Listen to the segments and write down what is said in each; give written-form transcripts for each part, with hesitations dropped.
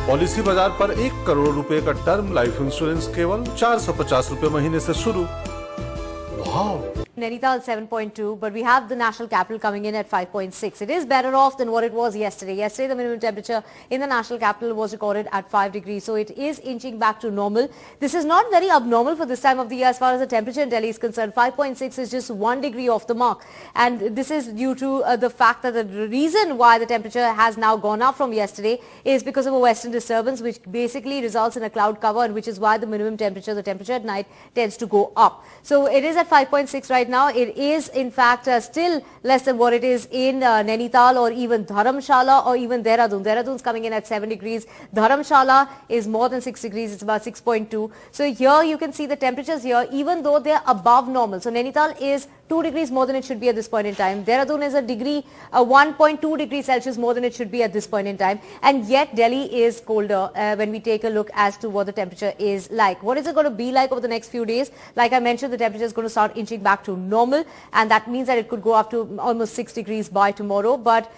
Policy बाजार पर 1 करोड़ रुपए का टर्म लाइफ इंश्योरेंस केवल 450 रुपए महीने से शुरू। वाह! Nainital 7.2, but we have the national capital coming in at 5.6. It is better off than what it was yesterday. Yesterday, the minimum temperature in the national capital was recorded at 5 degrees, so it is inching back to normal. This is not very abnormal for this time of the year as far as the temperature in Delhi is concerned. 5.6 is just 1 degree off the mark, and this is due to the fact that the reason why the temperature has now gone up from yesterday is because of a western disturbance, which basically results in a cloud cover, and which is why the minimum temperature, the temperature at night, tends to go up. So it is at 5.6 right now. It is in fact still less than what it is in Nainital or even Dharamshala or even Dehradun. Dehradun is coming in at 7 degrees. Dharamshala is more than 6 degrees. It's about 6.2. So here you can see the temperatures here, even though they're above normal. So Nainital is 2 degrees more than it should be at this point in time. Dehradun is a degree, 1.2 degrees Celsius more than it should be at this point in time. And yet Delhi is colder when we take a look as to what the temperature is like. What is it going to be like over the next few days? Like I mentioned, the temperature is going to start inching back to normal, and that means that it could go up to almost 6 degrees by tomorrow. But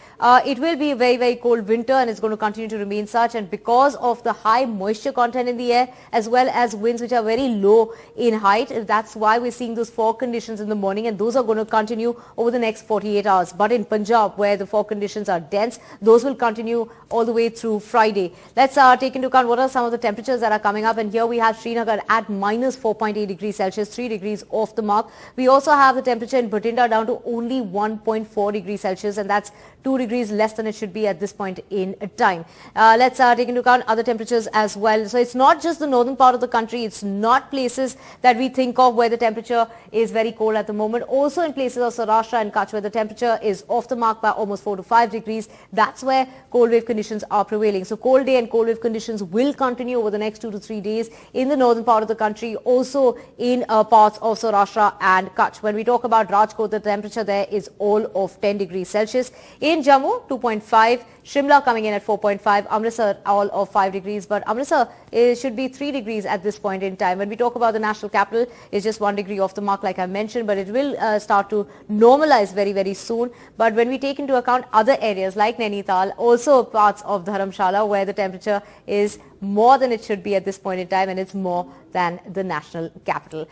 it will be a very, very cold winter, and it's going to continue to remain such. And because of the high moisture content in the air, as well as winds which are very low in height, that's why we're seeing those fog conditions in the morning, and those are going to continue over the next 48 hours. But in Punjab, where the fog conditions are dense, those will continue all the way through Friday. Let's take into account what are some of the temperatures that are coming up. And here we have Srinagar at minus 4.8 degrees Celsius, 3 degrees off the mark. We also have the temperature in Bhatinda down to only 1.4 degrees Celsius, and that's 2 degrees less than it should be at this point in time. Let's take into account other temperatures as well. So it's not just the northern part of the country. It's not places that we think of where the temperature is very cold at the moment. Also in places of Saurashtra and Kutch, where the temperature is off the mark by almost 4 to 5 degrees. That's where cold wave conditions are prevailing. So cold day and cold wave conditions will continue over the next 2 to 3 days in the northern part of the country, also in parts of Saurashtra and Kutch. When we talk about Rajkot, the temperature there is all of 10 degrees Celsius. In Jammu, 2.5. Shimla coming in at 4.5. Amritsar, all of 5 degrees. But Amritsar should be 3 degrees at this point in time. When we talk about the national capital, it's just 1 degree off the mark, like I mentioned, but it will start to normalize very, very soon. But when we take into account other areas like Nainital, also parts of Dharamshala, where the temperature is more than it should be at this point in time, and it's more than the national capital.